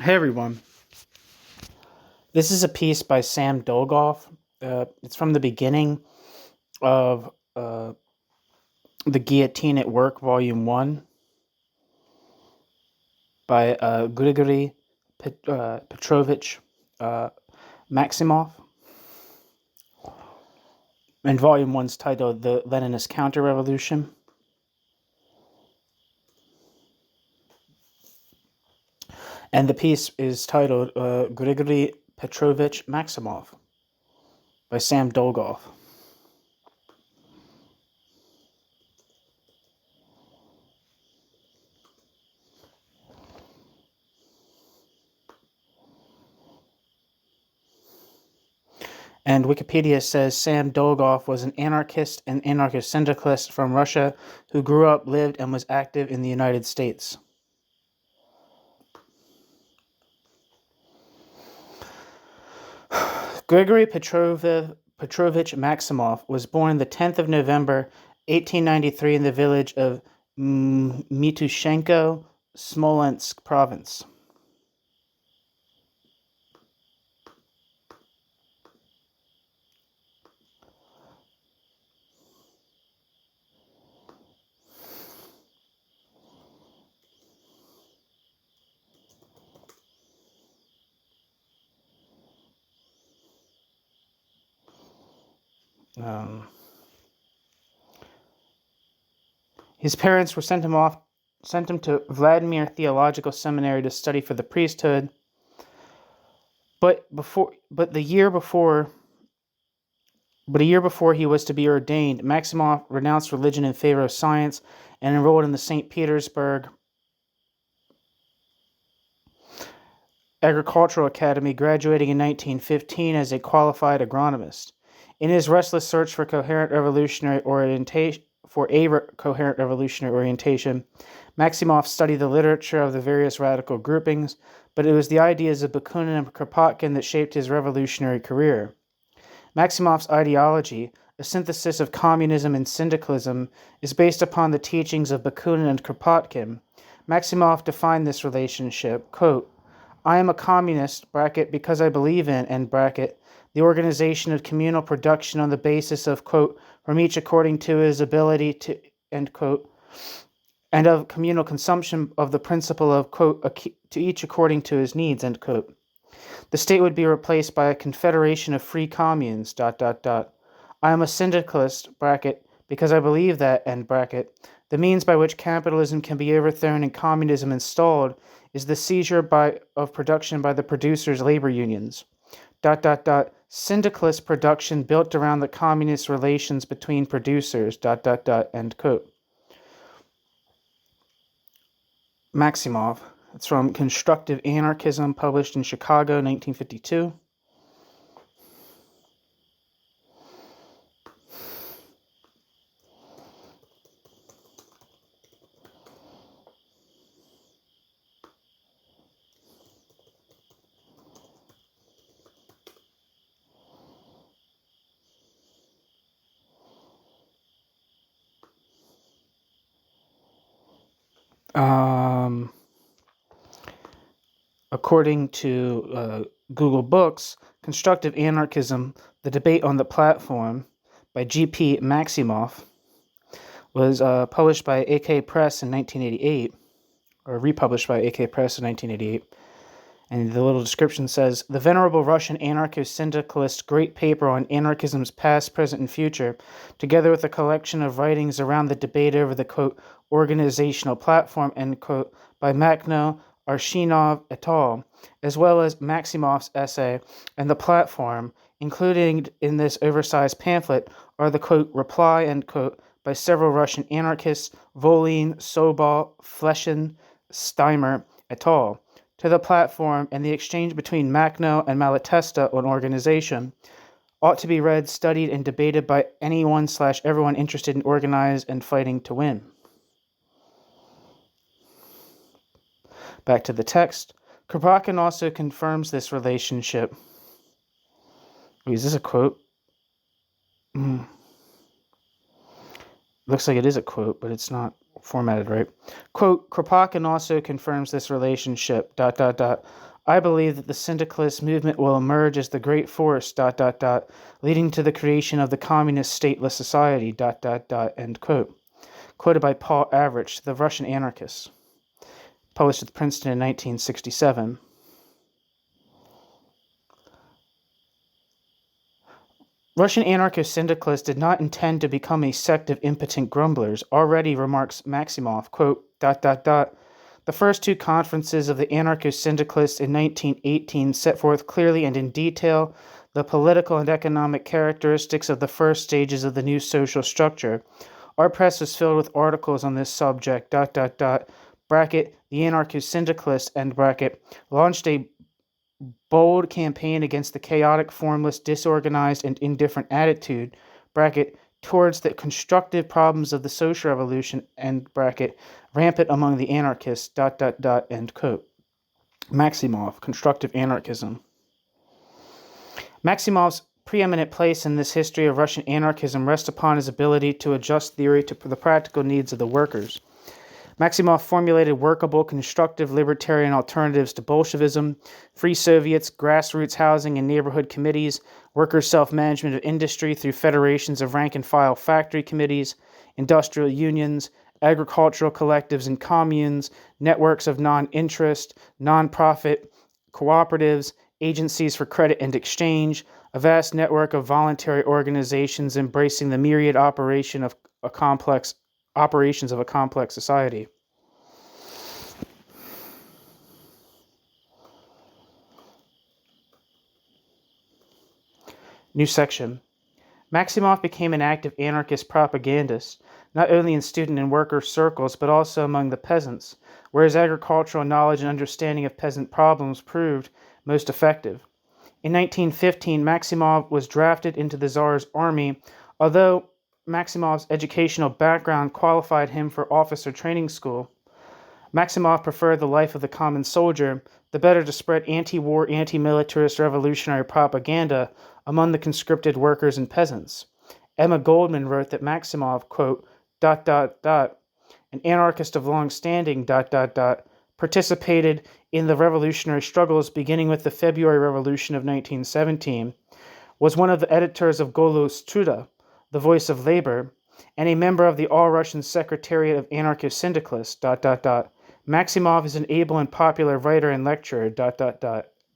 Hey everyone, this is a piece by Sam Dolgoff. It's from the beginning of The Guillotine at Work, Volume 1, by Grigorii Petrovich Maximoff. And Volume 1 is titled The Leninist Counter-Revolution. And the piece is titled Grigorii Petrovich Maximov by Sam Dolgoff. And Wikipedia says Sam Dolgoff was an anarchist and anarcho-syndicalist from Russia who grew up, lived, and was active in the United States. Grigorii Petrovich Maximov was born the 10th of November, 1893 in the village of Mitushenko, Smolensk province. His parents were sent him to Vladimir Theological Seminary to study for the priesthood. But a year before he was to be ordained, Maximoff renounced religion in favor of science and enrolled in the St. Petersburg Agricultural Academy, graduating in 1915 as a qualified agronomist. In his restless search for coherent revolutionary orientation, Maximoff studied the literature of the various radical groupings, but it was the ideas of Bakunin and Kropotkin that shaped his revolutionary career. Maximoff's ideology, a synthesis of communism and syndicalism, is based upon the teachings of Bakunin and Kropotkin. Maximoff defined this relationship, quote, I am a communist, bracket, because I believe in, end bracket, the organization of communal production on the basis of, quote, from each according to his ability to, end quote, and of communal consumption of the principle of, quote, to each according to his needs, end quote. The state would be replaced by a confederation of free communes, I am a syndicalist, bracket, because I believe that, end bracket, the means by which capitalism can be overthrown and communism installed is the seizure of production by the producers' labor unions, syndicalist production built around the communist relations between producers, end quote. Maximov. It's from Constructive Anarchism, published in Chicago, 1952. According to Google Books, Constructive Anarchism, The Debate on the Platform by G.P. Maximoff was published by AK Press in 1988, or republished by AK Press in 1988. And the little description says, the venerable Russian anarcho-syndicalist great paper on anarchism's past, present, and future, together with a collection of writings around the debate over the, quote, organizational platform, end quote, by Makhno, Arshinov et al., as well as Maximoff's essay and the platform, including in this oversized pamphlet, are the, quote, reply, end quote, by several Russian anarchists, Volin, Sobol, Fleshin, Steimer et al., to the platform and the exchange between Makhno and Malatesta on organization, ought to be read, studied, and debated by anyone/everyone interested in organizing and fighting to win. Back to the text. Kropotkin also confirms this relationship. Is this a quote? Looks like it is a quote, but it's not formatted right. Quote, Kropotkin also confirms this relationship, I believe that the syndicalist movement will emerge as the great force, leading to the creation of the communist stateless society, end quote. Quoted by Paul Avrich, the Russian anarchist, published at Princeton in 1967. Russian anarcho-syndicalists did not intend to become a sect of impotent grumblers. Already, remarks Maximoff, quote, the first two conferences of the anarcho-syndicalists in 1918 set forth clearly and in detail the political and economic characteristics of the first stages of the new social structure. Our press was filled with articles on this subject, bracket, the anarcho-syndicalists, end bracket, launched a bold campaign against the chaotic, formless, disorganized, and indifferent attitude, bracket, towards the constructive problems of the social revolution, end bracket, rampant among the anarchists, end quote. Maximoff, Constructive Anarchism. Maximov's preeminent place in this history of Russian anarchism rests upon his ability to adjust theory to the practical needs of the workers. Maximoff formulated workable, constructive, libertarian alternatives to Bolshevism, free Soviets, grassroots housing and neighborhood committees, workers' self-management of industry through federations of rank-and-file factory committees, industrial unions, agricultural collectives and communes, networks of non-interest, non-profit, cooperatives, agencies for credit and exchange, a vast network of voluntary organizations embracing the myriad operations of a complex society. New section. Maximoff became an active anarchist propagandist, not only in student and worker circles, but also among the peasants, where his agricultural knowledge and understanding of peasant problems proved most effective. In 1915, Maximoff was drafted into the Tsar's army, although Maximov's educational background qualified him for officer training school. Maximoff preferred the life of the common soldier, the better to spread anti-war, anti-militarist revolutionary propaganda among the conscripted workers and peasants. Emma Goldman wrote that Maximoff, quote, an anarchist of long standing, participated in the revolutionary struggles beginning with the February Revolution of 1917, was one of the editors of Golos Truda, the Voice of Labor, and a member of the All-Russian Secretariat of Anarcho-Syndicalists, Maximoff is an able and popular writer and lecturer,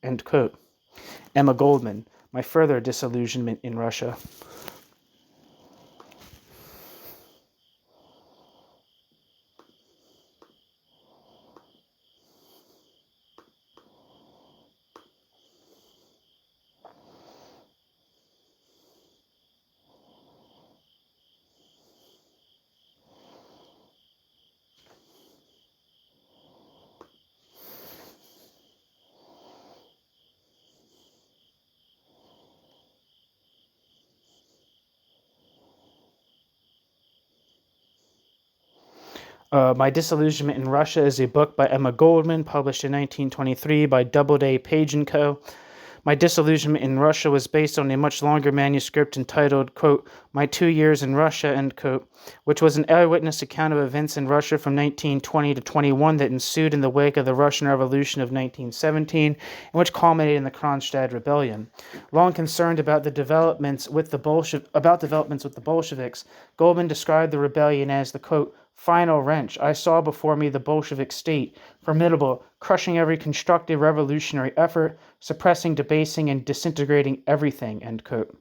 end quote. Emma Goldman, My Further Disillusionment in Russia. My Disillusionment in Russia is a book by Emma Goldman, published in 1923 by Doubleday, Page & Co. My Disillusionment in Russia was based on a much longer manuscript entitled, quote, My 2 Years in Russia, end quote, which was an eyewitness account of events in Russia from 1920 to 21 that ensued in the wake of the Russian Revolution of 1917, and which culminated in the Kronstadt Rebellion. Long concerned about the developments with the Bolsheviks, Goldman described the rebellion as the, quote, final wrench. I saw before me the Bolshevik state, formidable, crushing every constructive revolutionary effort, suppressing, debasing, and disintegrating everything, end quote.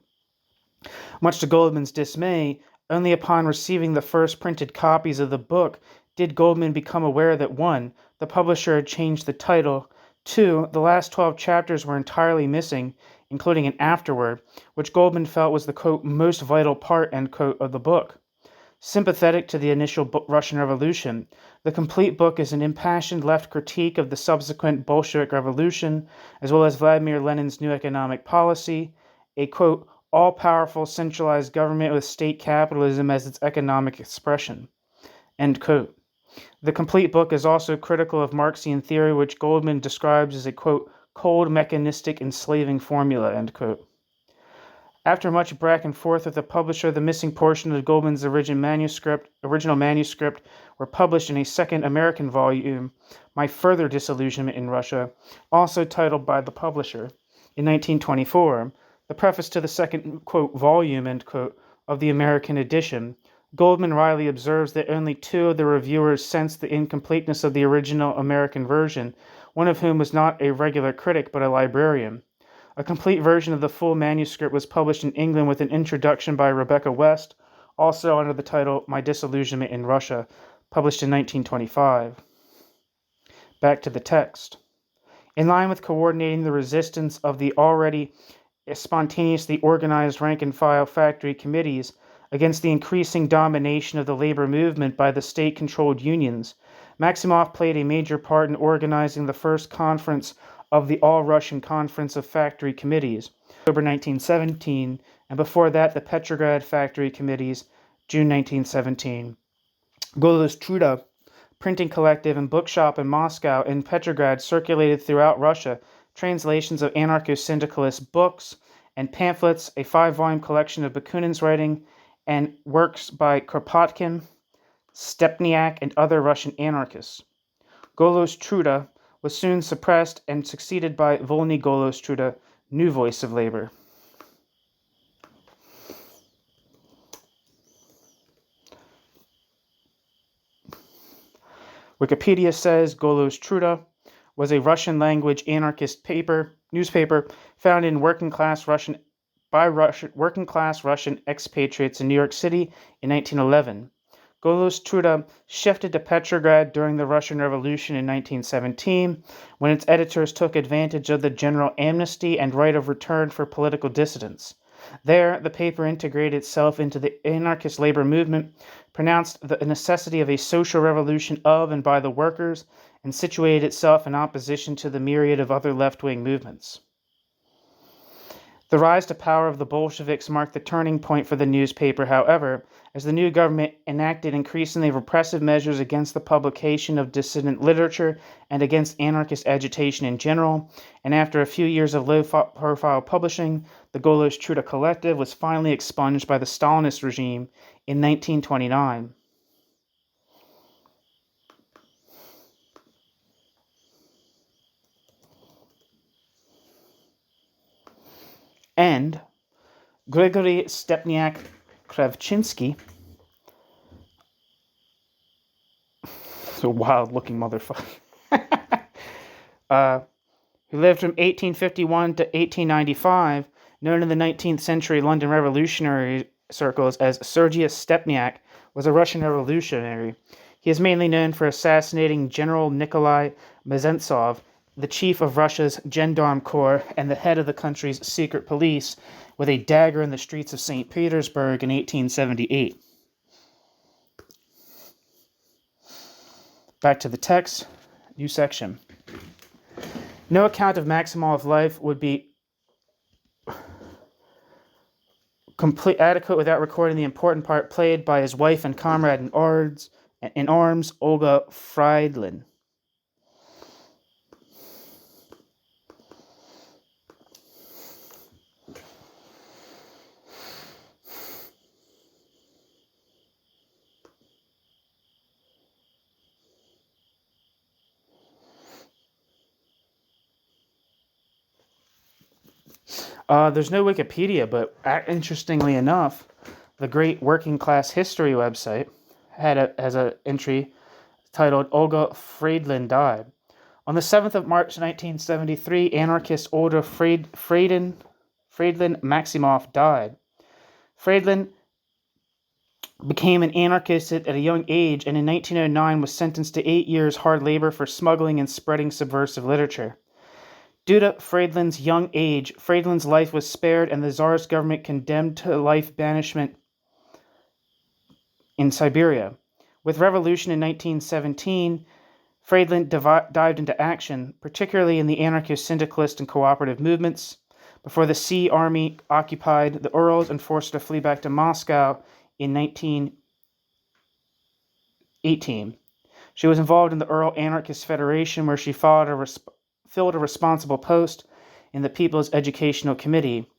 Much to Goldman's dismay, only upon receiving the first printed copies of the book did Goldman become aware that 1. The publisher had changed the title, 2. The last 12 chapters were entirely missing, including an afterword, which Goldman felt was the, quote, most vital part, end quote, of the book. Sympathetic to the initial Russian Revolution, the complete book is an impassioned left critique of the subsequent Bolshevik Revolution, as well as Vladimir Lenin's new economic policy, a, quote, all-powerful centralized government with state capitalism as its economic expression, end quote. The complete book is also critical of Marxian theory, which Goldman describes as a, quote, cold, mechanistic, enslaving formula, end quote. After much back and forth with the publisher, the missing portion of Goldman's original manuscript were published in a second American volume, My Further Disillusionment in Russia, also titled by the publisher. In 1924, the preface to the second, quote, volume, end quote, of the American edition, Goldman Riley observes that only two of the reviewers sensed the incompleteness of the original American version, one of whom was not a regular critic but a librarian. A complete version of the full manuscript was published in England with an introduction by Rebecca West, also under the title My Disillusionment in Russia, published in 1925. Back to the text. In line with coordinating the resistance of the already spontaneously organized rank-and-file factory committees against the increasing domination of the labor movement by the state-controlled unions, Maximoff played a major part in organizing the first conference of the All-Russian Conference of Factory Committees, October 1917, and before that the Petrograd Factory Committees, June 1917. Golos Truda, printing collective and bookshop in Moscow and Petrograd, circulated throughout Russia translations of anarcho-syndicalist books and pamphlets, a 5-volume collection of Bakunin's writing, and works by Kropotkin, Stepniak, and other Russian anarchists. Golos Truda was soon suppressed and succeeded by Volny Golos Truda, new voice of labor. Wikipedia says Golos Truda was a Russian-language anarchist newspaper founded in working-class Russian expatriates in New York City in 1911. Golos Truda shifted to Petrograd during the Russian Revolution in 1917, when its editors took advantage of the general amnesty and right of return for political dissidents. There, the paper integrated itself into the anarchist labor movement, pronounced the necessity of a social revolution of and by the workers, and situated itself in opposition to the myriad of other left-wing movements. The rise to power of the Bolsheviks marked the turning point for the newspaper, however, as the new government enacted increasingly repressive measures against the publication of dissident literature and against anarchist agitation in general, and after a few years of low-profile publishing, the Golos Truda Collective was finally expunged by the Stalinist regime in 1929. And Grigorii Stepniak Kravchinsky, it's a wild-looking motherfucker, who lived from 1851 to 1895, known in the 19th century London revolutionary circles as Sergius Stepniak, was a Russian revolutionary. He is mainly known for assassinating General Nikolai Mezhentsov, the chief of Russia's Gendarme Corps and the head of the country's secret police, with a dagger in the streets of St. Petersburg in 1878. Back to the text, new section. No account of Maximov's life would be adequate without recording the important part played by his wife and comrade in arms, Olga Friedlin. There's no Wikipedia, but interestingly enough, the Great Working Class History website has an entry titled Olga Friedlin died. On the 7th of March 1973, anarchist Olga Friedlin Maximoff died. Friedlin became an anarchist at a young age and in 1909 was sentenced to 8 years hard labor for smuggling and spreading subversive literature. Due to Friedlin's young age, Friedlin's life was spared and the Tsarist government condemned to life banishment in Siberia. With revolution in 1917, Friedlin dived into action, particularly in the anarcho-syndicalist and cooperative movements, before the Sea Army occupied the Urals and forced her to flee back to Moscow in 1918. She was involved in the Ural Anarchist Federation, where she filled a responsible post in the People's Educational Committee.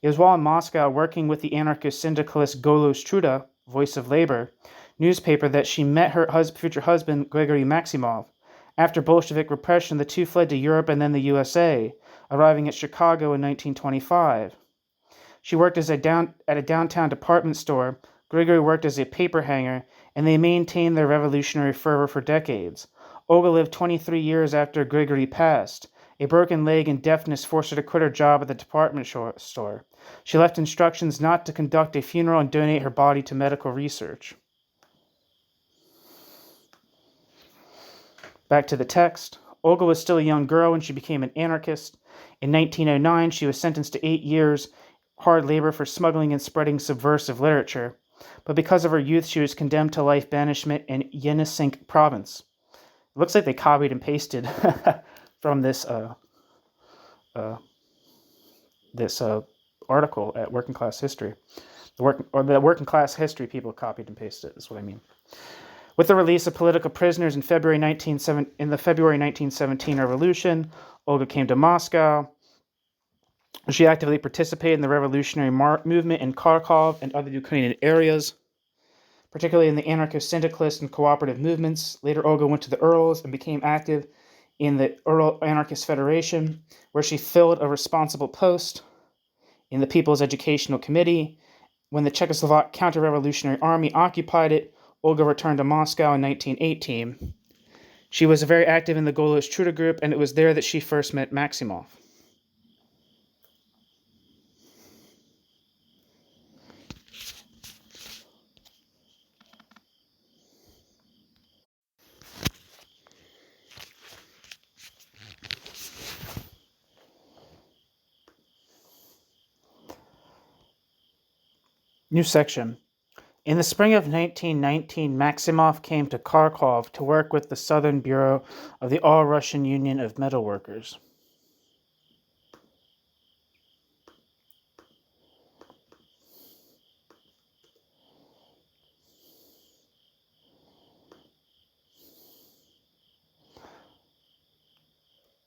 It was while in Moscow working with the anarcho-syndicalist Golos Truda, voice of labor, newspaper that she met her future husband, Grigorii Maximov. After Bolshevik repression, the two fled to Europe and then the USA, arriving at Chicago in 1925. She worked at a downtown department store. Grigory worked as a paper hanger, and they maintained their revolutionary fervor for decades. Olga lived 23 years after Grigory passed. A broken leg and deafness forced her to quit her job at the department store. She left instructions not to conduct a funeral and donate her body to medical research. Back to the text. Olga was still a young girl when she became an anarchist. In 1909, she was sentenced to 8 years hard labor for smuggling and spreading subversive literature. But because of her youth, she was condemned to life banishment in Yenisink province. It looks like they copied and pasted from this article at Working Class History. The Working Class History people copied and pasted it. That's what I mean. With the release of political prisoners in the February 1917 revolution, Olga came to Moscow. She actively participated in the revolutionary movement in Kharkov and other Ukrainian areas, particularly in the anarcho-syndicalist and cooperative movements. Later, Olga went to the Urals and became active in the Ural Anarchist Federation, where she filled a responsible post in the People's Educational Committee. When the Czechoslovak Counter-Revolutionary Army occupied it, Olga returned to Moscow in 1918. She was very active in the Golos Truda group, and it was there that she first met Maximov. New section. In the spring of 1919, Maximov came to Kharkov to work with the Southern Bureau of the All-Russian Union of Metalworkers.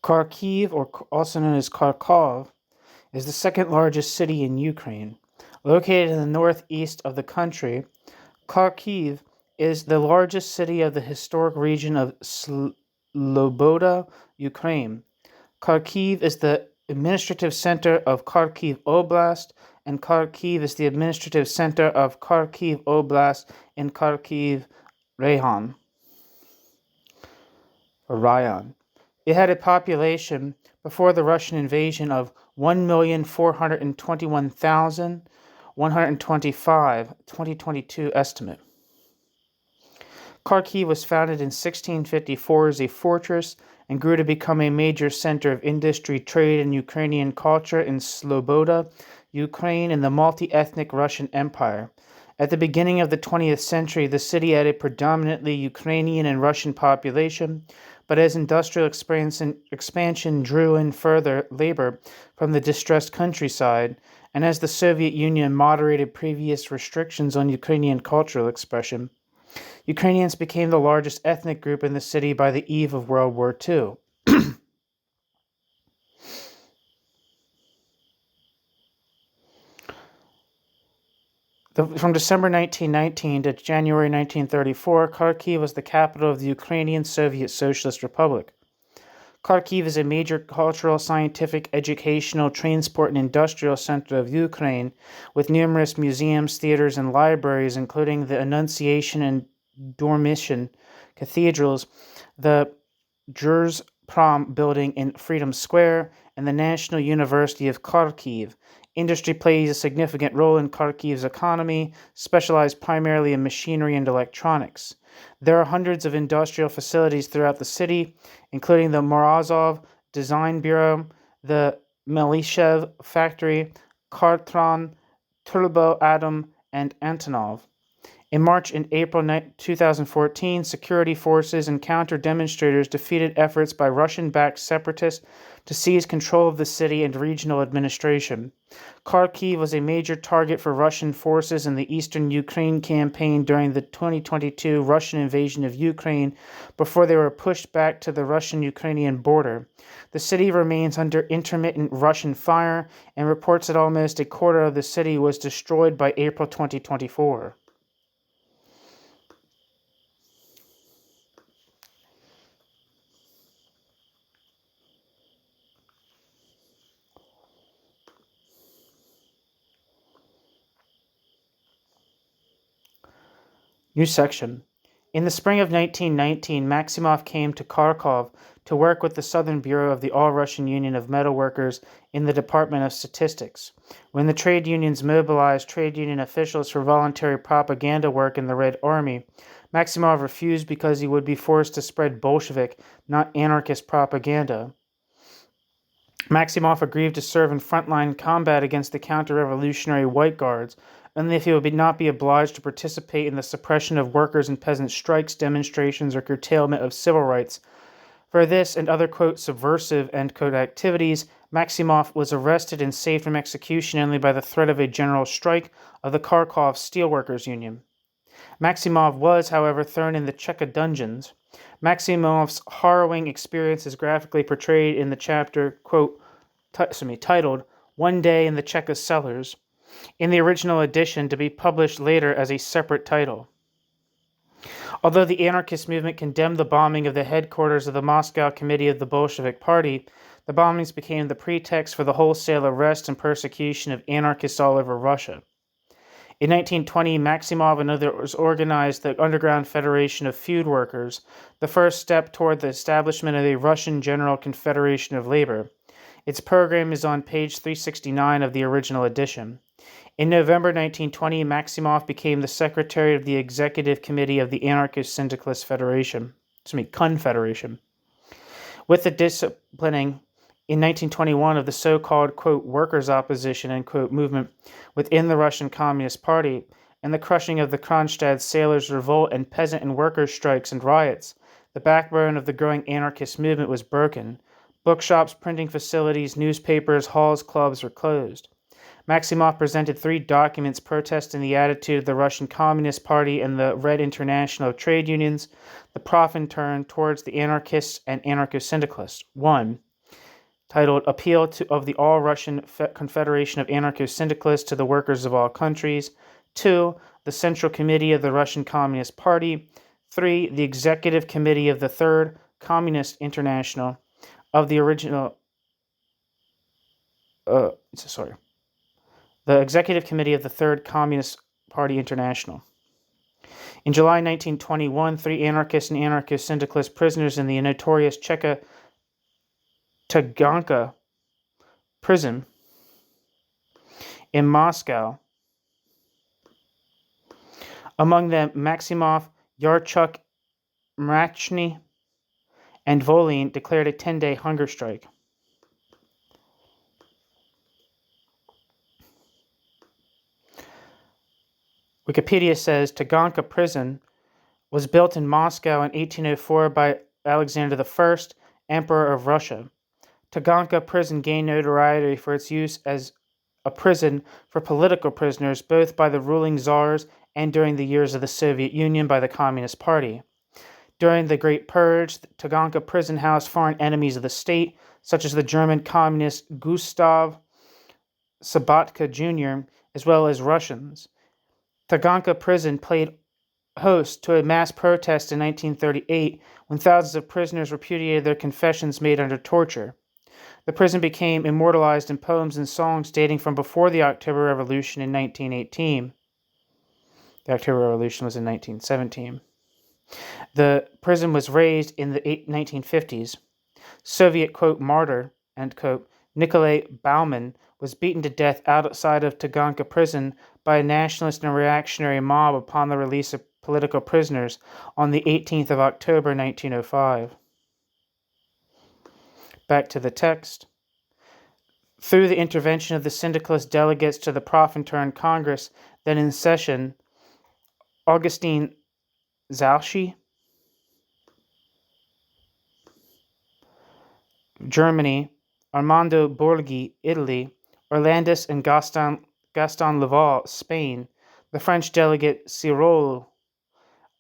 Kharkiv, or also known as Kharkov, is the second largest city in Ukraine. Located in the northeast of the country, Kharkiv is the largest city of the historic region of Sloboda, Ukraine. Kharkiv is the administrative center of Kharkiv Oblast, and Kharkiv is the administrative center of Kharkiv Oblast in Kharkiv Rayon. It had a population before the Russian invasion of 1,421,125, 2022 estimate. Kharkiv was founded in 1654 as a fortress and grew to become a major center of industry, trade, and Ukrainian culture in Sloboda, Ukraine, and the multi-ethnic Russian Empire. At the beginning of the 20th century, the city had a predominantly Ukrainian and Russian population, but as industrial expansion drew in further labor from the distressed countryside, and as the Soviet Union moderated previous restrictions on Ukrainian cultural expression, Ukrainians became the largest ethnic group in the city by the eve of World War II. From December 1919 to January 1934, Kharkiv was the capital of the Ukrainian Soviet Socialist Republic. Kharkiv is a major cultural, scientific, educational, transport, and industrial center of Ukraine, with numerous museums, theaters, and libraries, including the Annunciation and Dormition cathedrals, the Jurz-Prom building in Freedom Square, and the National University of Kharkiv. Industry plays a significant role in Kharkiv's economy, specialized primarily in machinery and electronics. There are hundreds of industrial facilities throughout the city, including the Morozov Design Bureau, the Melishev Factory, Kartron, Turbo Atom, and Antonov. In March and April 2014, security forces and counter-demonstrators defeated efforts by Russian-backed separatists to seize control of the city and regional administration. Kharkiv was a major target for Russian forces in the eastern Ukraine campaign during the 2022 Russian invasion of Ukraine before they were pushed back to the Russian-Ukrainian border. The city remains under intermittent Russian fire, and reports that almost a quarter of the city was destroyed by April 2024. New section. In the spring of 1919, Maximoff came to Kharkov to work with the Southern Bureau of the All-Russian Union of Metal Workers in the Department of Statistics. When the trade unions mobilized trade union officials for voluntary propaganda work in the Red Army, Maximoff refused because he would be forced to spread Bolshevik, not anarchist propaganda. Maximoff agreed to serve in frontline combat against the counter-revolutionary White Guards, only if he would not be obliged to participate in the suppression of workers' and peasant strikes, demonstrations, or curtailment of civil rights. For this and other, quote, subversive, end quote, activities, Maximoff was arrested and saved from execution only by the threat of a general strike of the Kharkov Steelworkers Union. Maximoff was, however, thrown in the Cheka dungeons. Maximoff's harrowing experience is graphically portrayed in the chapter, quote, titled One Day in the Cheka Cellars, in the original edition, to be published later as a separate title. Although the anarchist movement condemned the bombing of the headquarters of the Moscow Committee of the Bolshevik Party, the bombings became the pretext for the wholesale arrest and persecution of anarchists all over Russia. In 1920, Maximoff and others organized the Underground Federation of Food Workers, the first step toward the establishment of a Russian General Confederation of Labor. Its program is on page 369 of the original edition. In November 1920, Maximoff became the secretary of the Executive Committee of the Anarcho-Syndicalist Confederation. With the disciplining in 1921 of the so-called, quote, workers' opposition, end quote, movement within the Russian Communist Party, and the crushing of the Kronstadt sailors' revolt and peasant and workers' strikes and riots, the backbone of the growing anarchist movement was broken. Bookshops, printing facilities, newspapers, halls, clubs were closed. Maximoff presented 3 documents protesting the attitude of the Russian Communist Party and the Red International of Trade Unions, the Profintern towards the anarchists and anarcho-syndicalists. 1. Titled Appeal of the All-Russian Confederation of Anarcho-Syndicalists to the Workers of All Countries. 2. The Central Committee of the Russian Communist Party. 3. The Executive Committee of the Third Communist International of the The Executive Committee of the Third Communist Party International. In July 1921, 3 anarchist and anarcho-syndicalist prisoners in the notorious Cheka Taganka prison in Moscow, among them Maximoff, Yarchuk, Mrachny, and Volin, declared a 10-day hunger strike. Wikipedia says Taganka prison was built in Moscow in 1804 by Alexander I, Emperor of Russia. Taganka prison gained notoriety for its use as a prison for political prisoners, both by the ruling czars and during the years of the Soviet Union by the Communist Party. During the Great Purge, Taganka prison housed foreign enemies of the state, such as the German communist Gustav Sabatka Jr., as well as Russians. Taganka prison played host to a mass protest in 1938 when thousands of prisoners repudiated their confessions made under torture. The prison became immortalized in poems and songs dating from before the October Revolution in 1918. The October Revolution was in 1917. The prison was razed in the 1950s. Soviet, quote, martyr, end quote, Nikolai Bauman was beaten to death outside of Taganka prison by a nationalist and reactionary mob upon the release of political prisoners on the 18th of October 1905. Back to the text. Through the intervention of the syndicalist delegates to the Profintern Congress, then in session, Augustin Zalschi, Germany, Armando Borghi, Italy, Orlandus and Gaston Laval, Spain, the French delegate Cirol,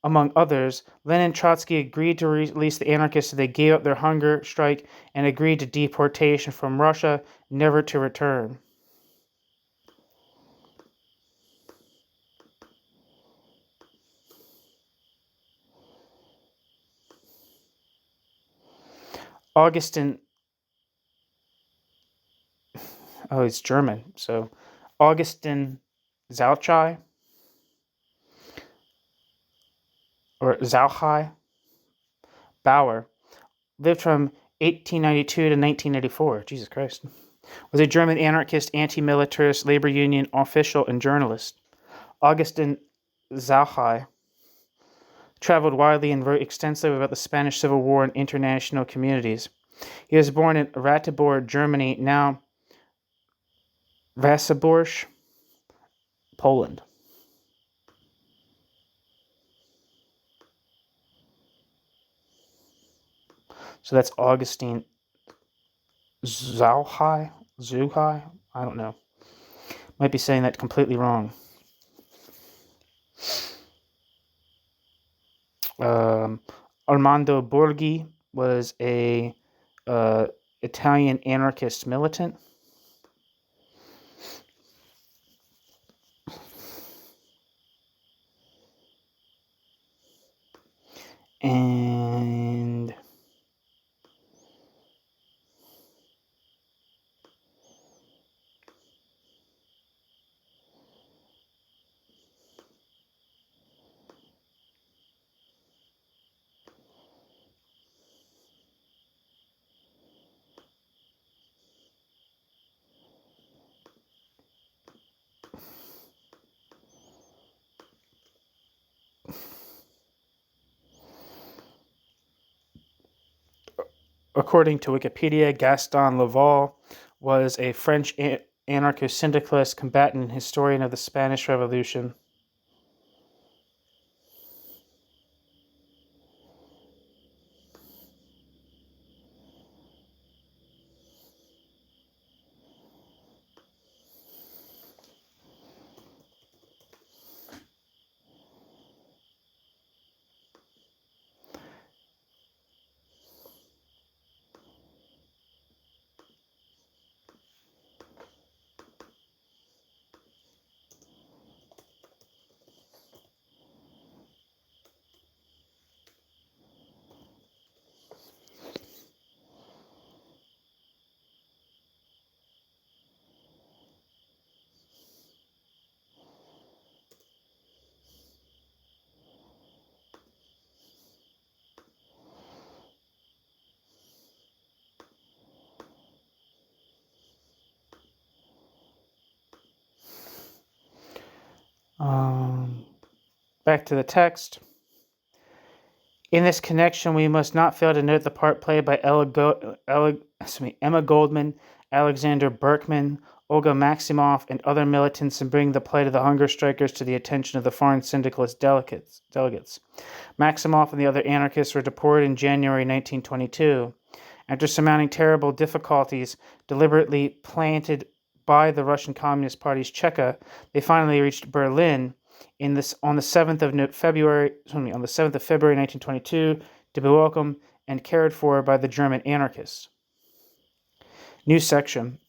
among others, Lenin and Trotsky agreed to release the anarchists if they gave up their hunger strike and agreed to deportation from Russia, never to return. Augustin, it's German, so Augustin Zalchai, or Zauchai Bauer, lived from 1892 to 1984. Jesus Christ. Was a German anarchist, anti-militarist, labor union official, and journalist. Augustin Zauchai traveled widely and wrote extensively about the Spanish Civil War and international communities. He was born in Ratibor, Germany, now Vasaborz, Poland. So that's Augustine Zauchai? I don't know. Might be saying that completely wrong. Armando Borghi was a Italian anarchist militant. And according to Wikipedia, Gaston Laval was a French anarcho-syndicalist, combatant, and historian of the Spanish Revolution. Back to the text. In this connection, we must not fail to note the part played by Emma Goldman, Alexander Berkman, Olga Maximoff, and other militants in bringing the plight of the hunger strikers to the attention of the foreign syndicalist delegates. Maximoff and the other anarchists were deported in January 1922. After surmounting terrible difficulties deliberately planted by the Russian Communist Party's Cheka, they finally reached Berlin on the 7th of February 1922, to be welcomed and cared for by the German anarchists. New section.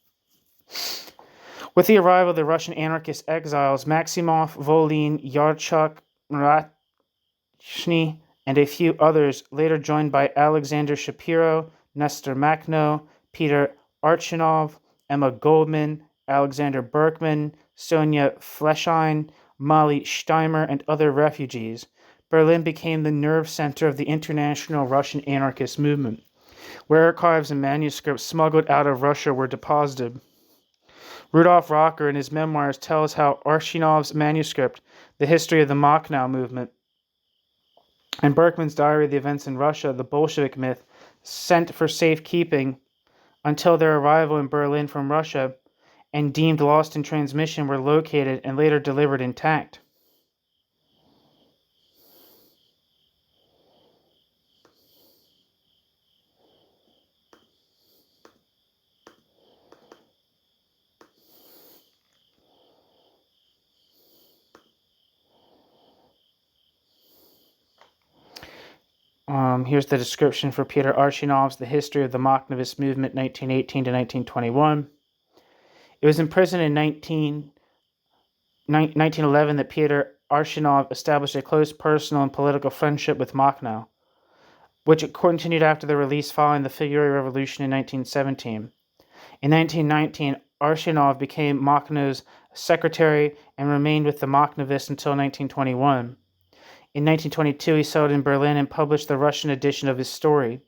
With the arrival of the Russian anarchist exiles, Maximoff, Volin, Yarchuk, Mrachny, and a few others, later joined by Alexander Shapiro, Nestor Makhno, Peter Archinov, Emma Goldman, Alexander Berkman, Sonia Fleschine, Molly Steimer, and other refugees, Berlin became the nerve center of the international Russian anarchist movement, where archives and manuscripts smuggled out of Russia were deposited. Rudolf Rocker in his memoirs tells how Archinov's manuscript, The History of the Machnow Movement, and Berkman's Diary of the Events in Russia, The Bolshevik Myth, sent for safekeeping until their arrival in Berlin from Russia, and deemed lost in transmission, were located and later delivered intact. Here's the description for Peter Archinov's The History of the Makhnovist Movement, 1918 to 1921. It was in prison in 1911 that Peter Archinov established a close personal and political friendship with Makhno, which continued after the release following the February Revolution in 1917. In 1919, Archinov became Makhno's secretary and remained with the Makhnovists until 1921. In 1922, he settled in Berlin and published the Russian edition of his story.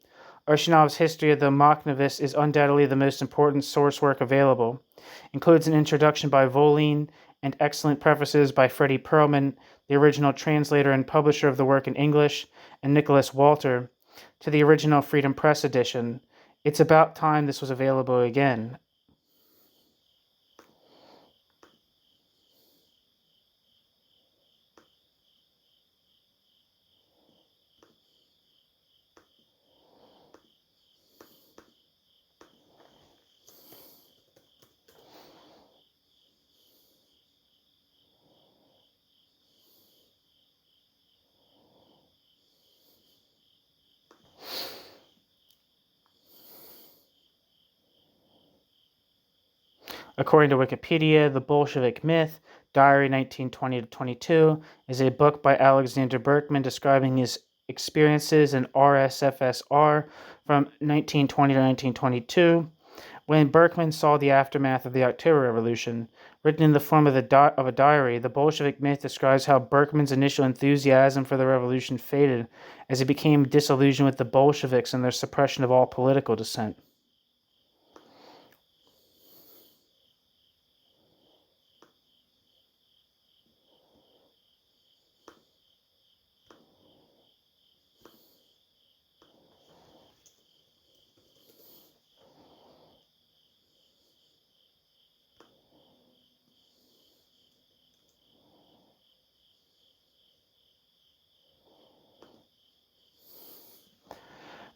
Urshinov's History of the Makhnovists is undoubtedly the most important source work available. It includes an introduction by Volin and excellent prefaces by Freddie Perlman, the original translator and publisher of the work in English, and Nicholas Walter, to the original Freedom Press edition. It's about time this was available again. According to Wikipedia, The Bolshevik Myth, Diary 1920-22, is a book by Alexander Berkman describing his experiences in RSFSR from 1920 to 1922, when Berkman saw the aftermath of the October Revolution. Written in the form of a diary, The Bolshevik Myth describes how Berkman's initial enthusiasm for the revolution faded as he became disillusioned with the Bolsheviks and their suppression of all political dissent.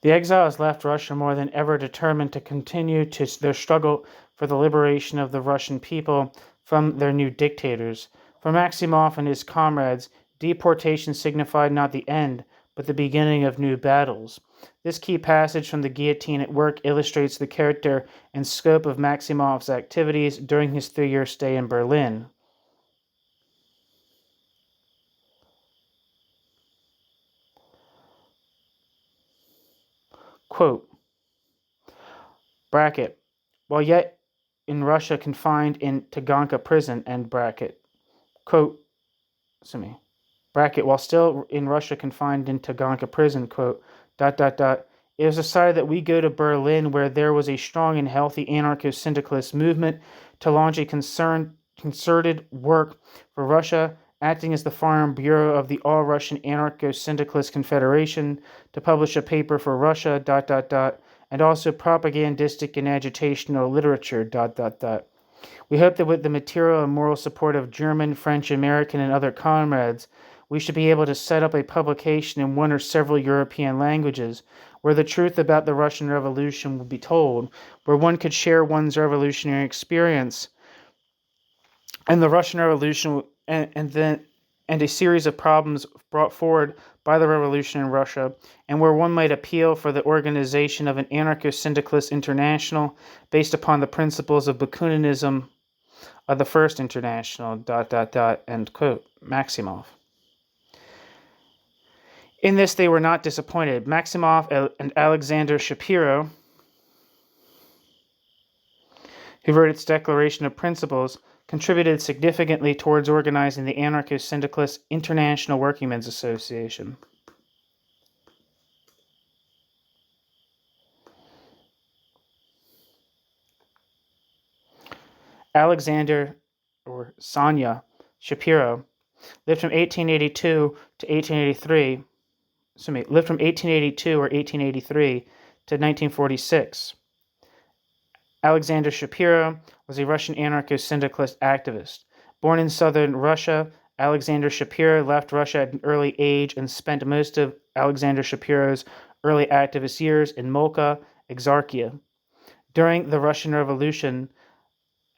The exiles left Russia more than ever determined to continue their struggle for the liberation of the Russian people from their new dictators. For Maximoff and his comrades, deportation signified not the end, but the beginning of new battles. This key passage from the Guillotine at Work illustrates the character and scope of Maximoff's activities during his 3-year stay in Berlin. Quote, bracket, while yet in Russia confined in Taganka prison, end bracket. Quote, bracket, while still in Russia confined in Taganka prison, quote, ... It was decided that we go to Berlin, where there was a strong and healthy anarcho-syndicalist movement, to launch a concerted work for Russia, acting as the Foreign Bureau of the All-Russian Anarcho-Syndicalist Confederation, to publish a paper for Russia, ... and also propagandistic and agitational literature, ... We hope that with the material and moral support of German, French, American, and other comrades, we should be able to set up a publication in one or several European languages, where the truth about the Russian Revolution would be told, where one could share one's revolutionary experience and the Russian Revolution and a series of problems brought forward by the revolution in Russia, and where one might appeal for the organization of an anarcho-syndicalist international based upon the principles of Bakuninism of the First International, ... end quote, Maximoff. In this, they were not disappointed. Maximoff and Alexander Shapiro, who wrote its Declaration of Principles, contributed significantly towards organizing the Anarcho-Syndicalist International Workingmen's Association. Alexander, or Sonia, Shapiro, lived from 1882 to 1883. Lived from 1882 or 1883 to 1946. Alexander Shapiro was a Russian anarcho-syndicalist activist. Born in southern Russia, Alexander Shapiro left Russia at an early age and spent most of Alexander Shapiro's early activist years in Molka, Exarchia. During the Russian Revolution,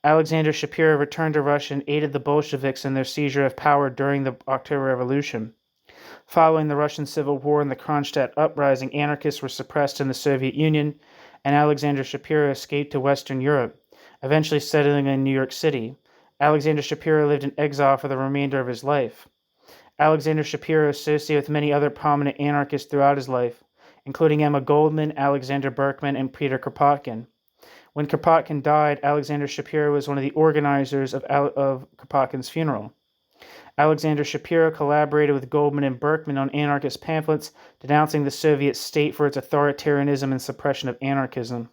Alexander Shapiro returned to Russia and aided the Bolsheviks in their seizure of power during the October Revolution. Following the Russian Civil War and the Kronstadt Uprising, anarchists were suppressed in the Soviet Union, and Alexander Shapiro escaped to Western Europe, eventually settling in New York City. Alexander Shapiro lived in exile for the remainder of his life. Alexander Shapiro associated with many other prominent anarchists throughout his life, including Emma Goldman, Alexander Berkman, and Peter Kropotkin. When Kropotkin died, Alexander Shapiro was one of the organizers of Kropotkin's funeral. Alexander Shapiro collaborated with Goldman and Berkman on anarchist pamphlets denouncing the Soviet state for its authoritarianism and suppression of anarchism.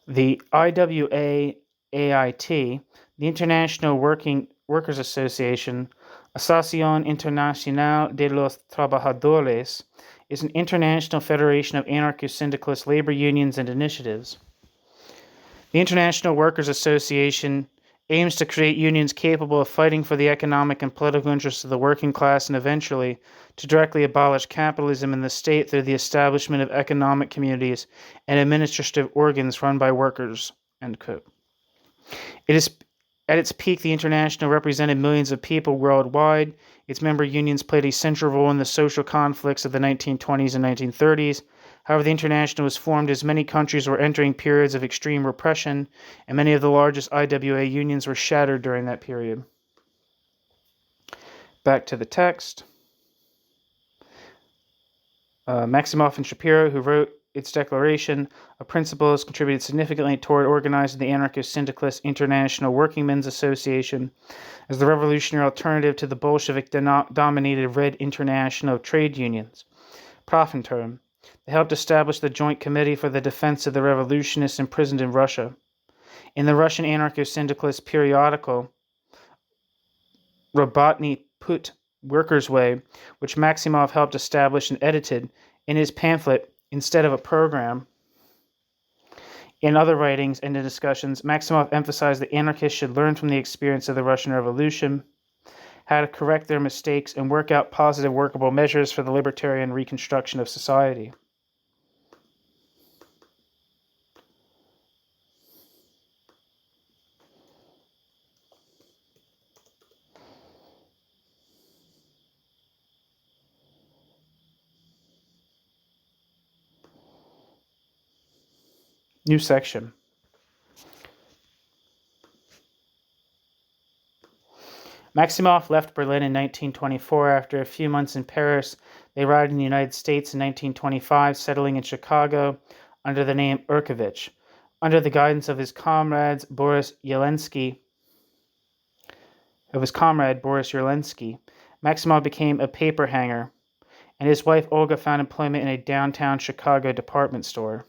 The IWA-AIT, the International Workers Association, Asociación Internacional de los Trabajadores, is an international federation of anarcho-syndicalist labor unions and initiatives. The International Workers Association aims to create unions capable of fighting for the economic and political interests of the working class and eventually to directly abolish capitalism in the state through the establishment of economic communities and administrative organs run by workers. End quote. It is at its peak, the International represented millions of people worldwide. Its member unions played a central role in the social conflicts of the 1920s and 1930s. However, the International was formed as many countries were entering periods of extreme repression, and many of the largest IWA unions were shattered during that period. Back to the text. Maximoff and Shapiro, who wrote its declaration of principles, contributed significantly toward organizing the anarcho-syndicalist International Working Men's Association as the revolutionary alternative to the Bolshevik-dominated Red International trade unions. Profiteering. They helped establish the Joint Committee for the Defense of the Revolutionists imprisoned in Russia. In the Russian anarcho-syndicalist periodical Robotny Put Workers' Way, which Maximoff helped establish and edited in his pamphlet instead of a program. In other writings and in discussions, Maximoff emphasized that anarchists should learn from the experience of the Russian Revolution, how to correct their mistakes, and work out positive workable measures for the libertarian reconstruction of society. New section. Maximoff left Berlin in 1924. After a few months in Paris, they arrived in the United States in 1925, settling in Chicago under the name Urkovich. Under the guidance of his comrade Boris Yerlinsky, Maximoff became a paper hanger, and his wife Olga found employment in a downtown Chicago department store.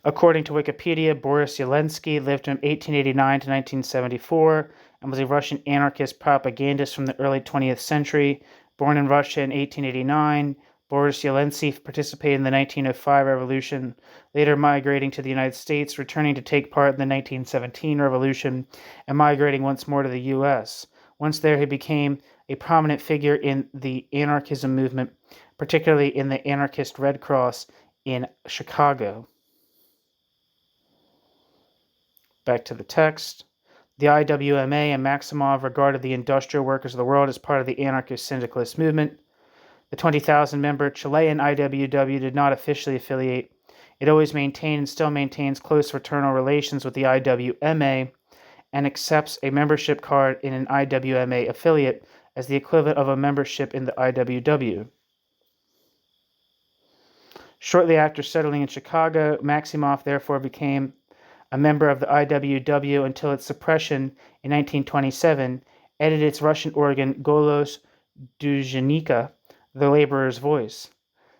According to Wikipedia, Boris Yerlinsky lived from 1889 to 1974 and was a Russian anarchist propagandist from the early 20th century. Born in Russia in 1889, Boris Yerlinsky participated in the 1905 revolution, later migrating to the United States, returning to take part in the 1917 revolution, and migrating once more to the U.S. Once there, he became a prominent figure in the anarchism movement, particularly in the anarchist Red Cross in Chicago. Back to the text. The IWMA and Maximov regarded the industrial workers of the world as part of the anarcho-syndicalist movement. The 20,000-member Chilean IWW did not officially affiliate. It always maintained and still maintains close fraternal relations with the IWMA and accepts a membership card in an IWMA affiliate as the equivalent of a membership in the IWW. Shortly after settling in Chicago, Maximoff therefore became a member of the IWW until its suppression in 1927, edited its Russian organ Golos Truda, the laborer's voice.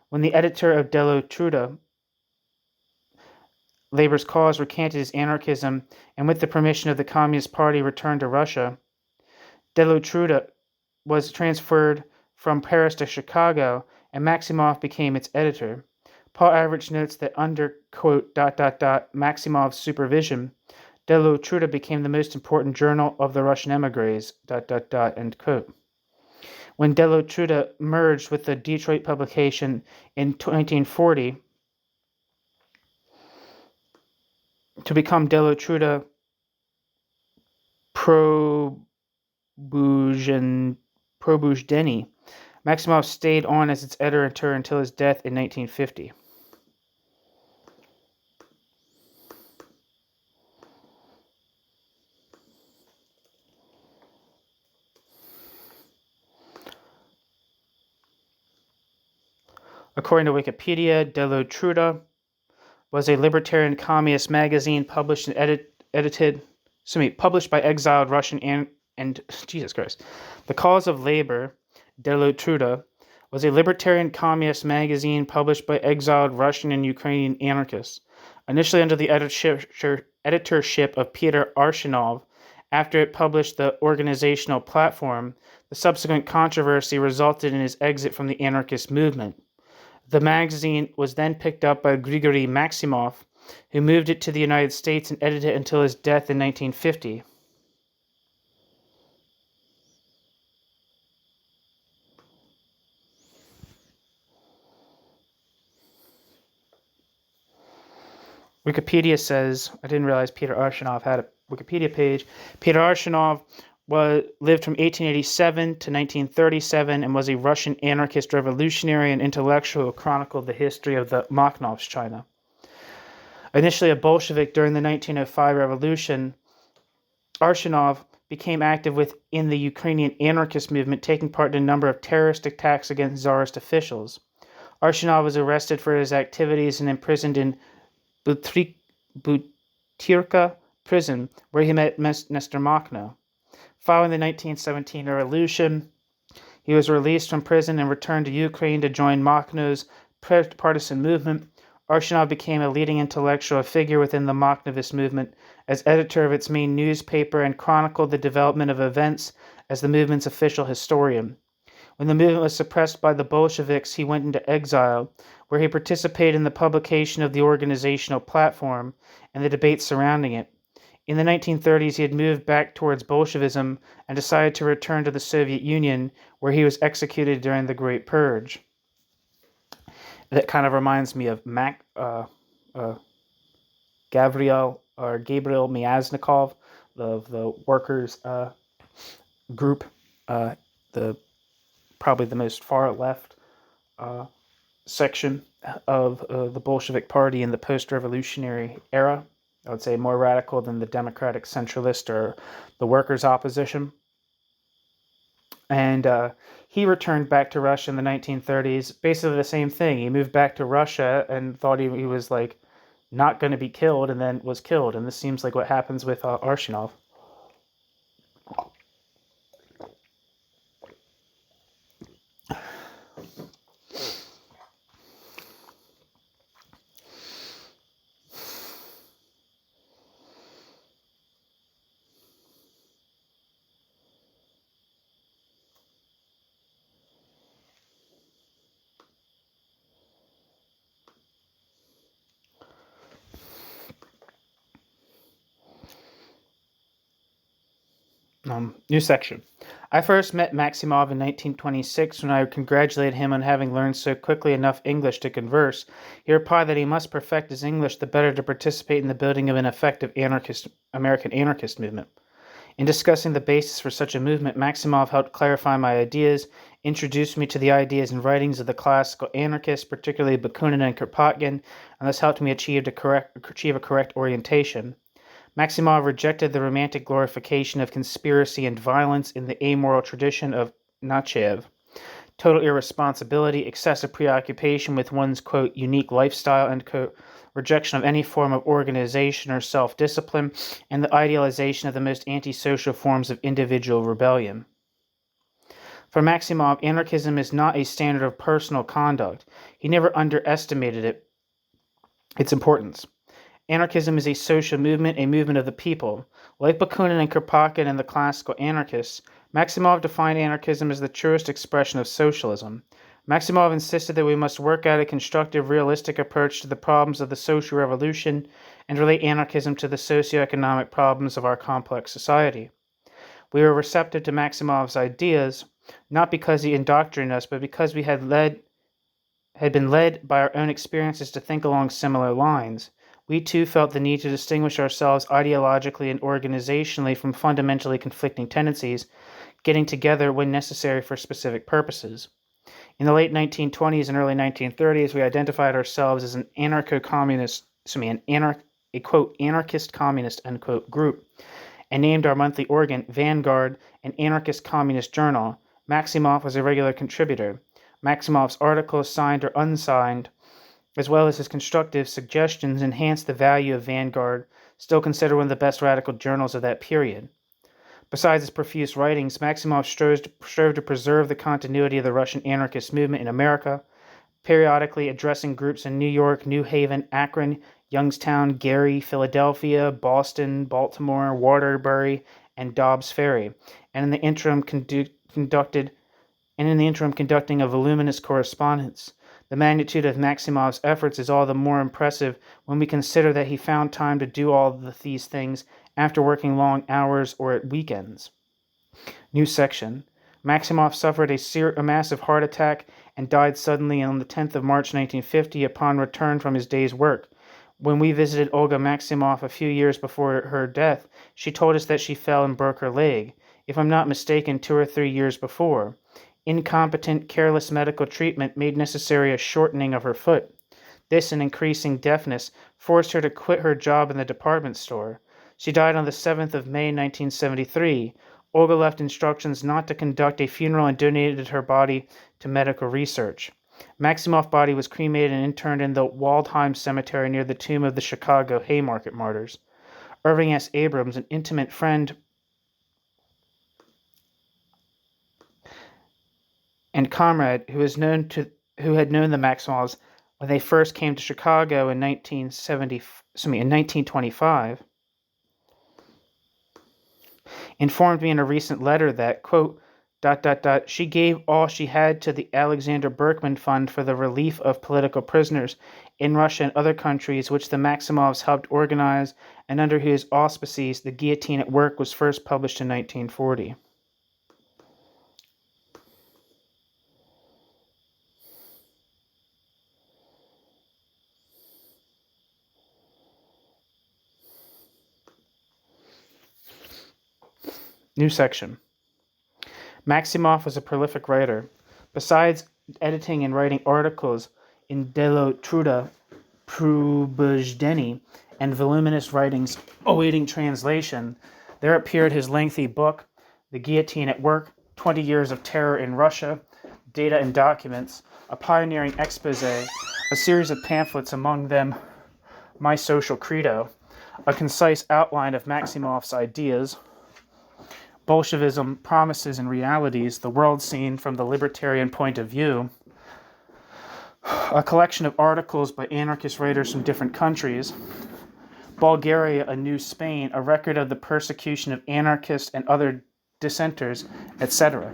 When the editor of Dolgoff Truda, Labor's Cause, recanted his anarchism and with the permission of the Communist Party returned to Russia, Dolgoff Truda was transferred from Paris to Chicago and Maximoff became its editor. Paul Average notes that under, quote, Maximov's supervision, Dolgoff Truda became the most important journal of the Russian emigres, end quote. When Golos Truda merged with the Detroit publication in 1940 to become Golos Truda Probuzhdeny, Maximoff stayed on as its editor until his death in 1950. According to Wikipedia, Golos Truda was a libertarian communist magazine published and published by exiled Russian and Jesus Christ. The Cause of Labor, Golos Truda, was a libertarian communist magazine published by exiled Russian and Ukrainian anarchists, initially under the editorship of Peter Arshinov. After it published the organizational platform, the subsequent controversy resulted in his exit from the anarchist movement. The magazine was then picked up by Grigorii Maksimov, who moved it to the United States and edited it until his death in 1950. Wikipedia says, I didn't realize Peter Arshinov had a Wikipedia page. Peter Arshinov lived from 1887 to 1937 and was a Russian anarchist revolutionary and intellectual who chronicled the history of the Makhnov's China. Initially a Bolshevik during the 1905 revolution, Arshinov became active within the Ukrainian anarchist movement, taking part in a number of terrorist attacks against Tsarist officials. Arshinov was arrested for his activities and imprisoned in Butyrka prison, where he met Nestor Makhno. Following the 1917 revolution, he was released from prison and returned to Ukraine to join Makhno's partisan movement. Arshinov became a leading intellectual figure within the Makhnovist movement as editor of its main newspaper and chronicled the development of events as the movement's official historian. When the movement was suppressed by the Bolsheviks, he went into exile, where he participated in the publication of the organizational platform and the debates surrounding it. In the 1930s, he had moved back towards Bolshevism and decided to return to the Soviet Union, where he was executed during the Great Purge. That kind of reminds me of Gabriel Myasnikov, the workers' group, probably the most far left section of the Bolshevik Party in the post-revolutionary era. I would say more radical than the democratic centralist or the workers' opposition. And he returned back to Russia in the 1930s, basically the same thing. He moved back to Russia and thought he was like not going to be killed, and then was killed. And this seems like what happens with Arshinov. New section. I first met Maximov in 1926 when I congratulated him on having learned so quickly enough English to converse. He replied that he must perfect his English the better to participate in the building of an effective American anarchist movement. In discussing the basis for such a movement, Maximov helped clarify my ideas, introduced me to the ideas and writings of the classical anarchists, particularly Bakunin and Kropotkin, and thus helped me achieve a correct orientation. Maximov rejected the romantic glorification of conspiracy and violence in the amoral tradition of Nechayev. Total irresponsibility, excessive preoccupation with one's, quote, unique lifestyle, end quote, rejection of any form of organization or self-discipline, and the idealization of the most antisocial forms of individual rebellion. For Maximov, anarchism is not a standard of personal conduct. He never underestimated its importance. Anarchism is a social movement, a movement of the people. Like Bakunin and Kropotkin and the classical anarchists, Maximov defined anarchism as the truest expression of socialism. Maximov insisted that we must work out a constructive, realistic approach to the problems of the social revolution and relate anarchism to the socioeconomic problems of our complex society. We were receptive to Maximov's ideas, not because he indoctrinated us, but because we had been led by our own experiences to think along similar lines. We too felt the need to distinguish ourselves ideologically and organizationally from fundamentally conflicting tendencies, getting together when necessary for specific purposes. In the late 1920s and early 1930s, we identified ourselves as an a quote, anarchist communist, unquote, group, and named our monthly organ Vanguard, an anarchist communist journal. Maximoff was a regular contributor. Maximov's articles, signed or unsigned, as well as his constructive suggestions, enhanced the value of Vanguard, still considered one of the best radical journals of that period. Besides his profuse writings, Maximoff strove to preserve the continuity of the Russian anarchist movement in America, periodically addressing groups in New York, New Haven, Akron, Youngstown, Gary, Philadelphia, Boston, Baltimore, Waterbury, and Dobbs Ferry, and in the interim conducting a voluminous correspondence. The magnitude of Maximov's efforts is all the more impressive when we consider that he found time to do all these things after working long hours or at weekends. New section. Maximoff suffered a massive heart attack and died suddenly on the 10th of March 1950 upon return from his day's work. When we visited Olga Maximoff a few years before her death, she told us that she fell and broke her leg, if I'm not mistaken, 2 or 3 years before. Incompetent, careless medical treatment made necessary a shortening of her foot. This and increasing deafness forced her to quit her job in the department store. She died on the 7th of May, 1973. Olga left instructions not to conduct a funeral and donated her body to medical research. Maximoff's body was cremated and interned in the Waldheim Cemetery near the tomb of the Chicago Haymarket martyrs. Irving S. Abrams, an intimate friend and comrade who had known the Maximovs when they first came to Chicago in 1925, informed me in a recent letter that, quote, ... she gave all she had to the Alexander Berkman Fund for the relief of political prisoners in Russia and other countries, which the Maximovs helped organize and under whose auspices the Guillotine at Work was first published in 1940. New section. Maximoff was a prolific writer. Besides editing and writing articles in Dolgoff Truda, Prubеждений, and voluminous writings awaiting translation, there appeared his lengthy book, The Guillotine at Work, 20 Years of Terror in Russia, Data and Documents, a pioneering expose, a series of pamphlets, among them My Social Credo, a concise outline of Maximoff's ideas, Bolshevism, Promises and Realities, the world seen from the libertarian point of view, a collection of articles by anarchist writers from different countries, Bulgaria, a New Spain, a record of the persecution of anarchists and other dissenters, etc.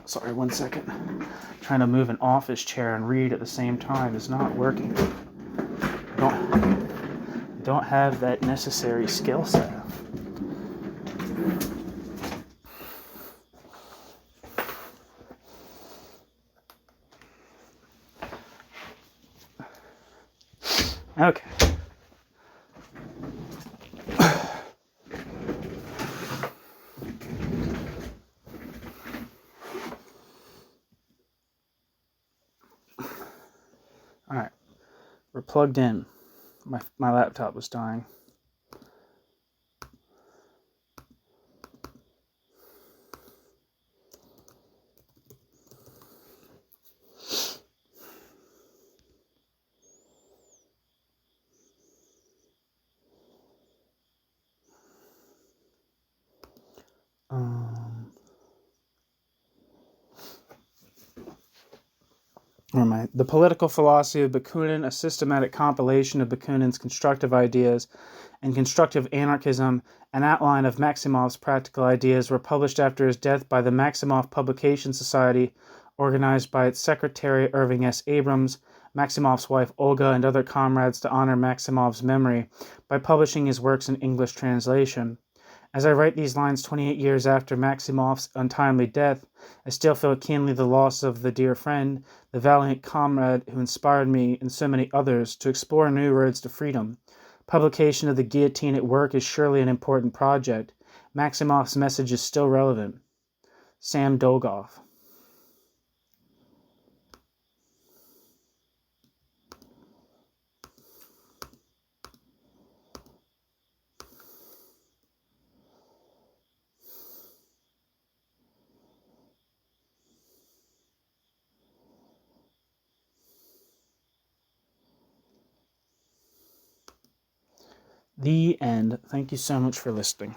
Sorry, 1 second. Trying to move an office chair and read at the same time is not working. Don't have that necessary skill set. Okay. All right. We're plugged in. My laptop was dying. The Political Philosophy of Bakunin, a systematic compilation of Bakunin's constructive ideas and constructive anarchism, an outline of Maximov's practical ideas, were published after his death by the Maximoff Publication Society, organized by its secretary Irving S. Abrams, Maximov's wife Olga, and other comrades to honor Maximov's memory by publishing his works in English translation. As I write these lines 28 years after Maximov's untimely death, I still feel keenly the loss of the dear friend, the valiant comrade who inspired me and so many others to explore new roads to freedom. Publication of the Guillotine at Work is surely an important project. Maximov's message is still relevant. Sam Dolgoff. The end. Thank you so much for listening.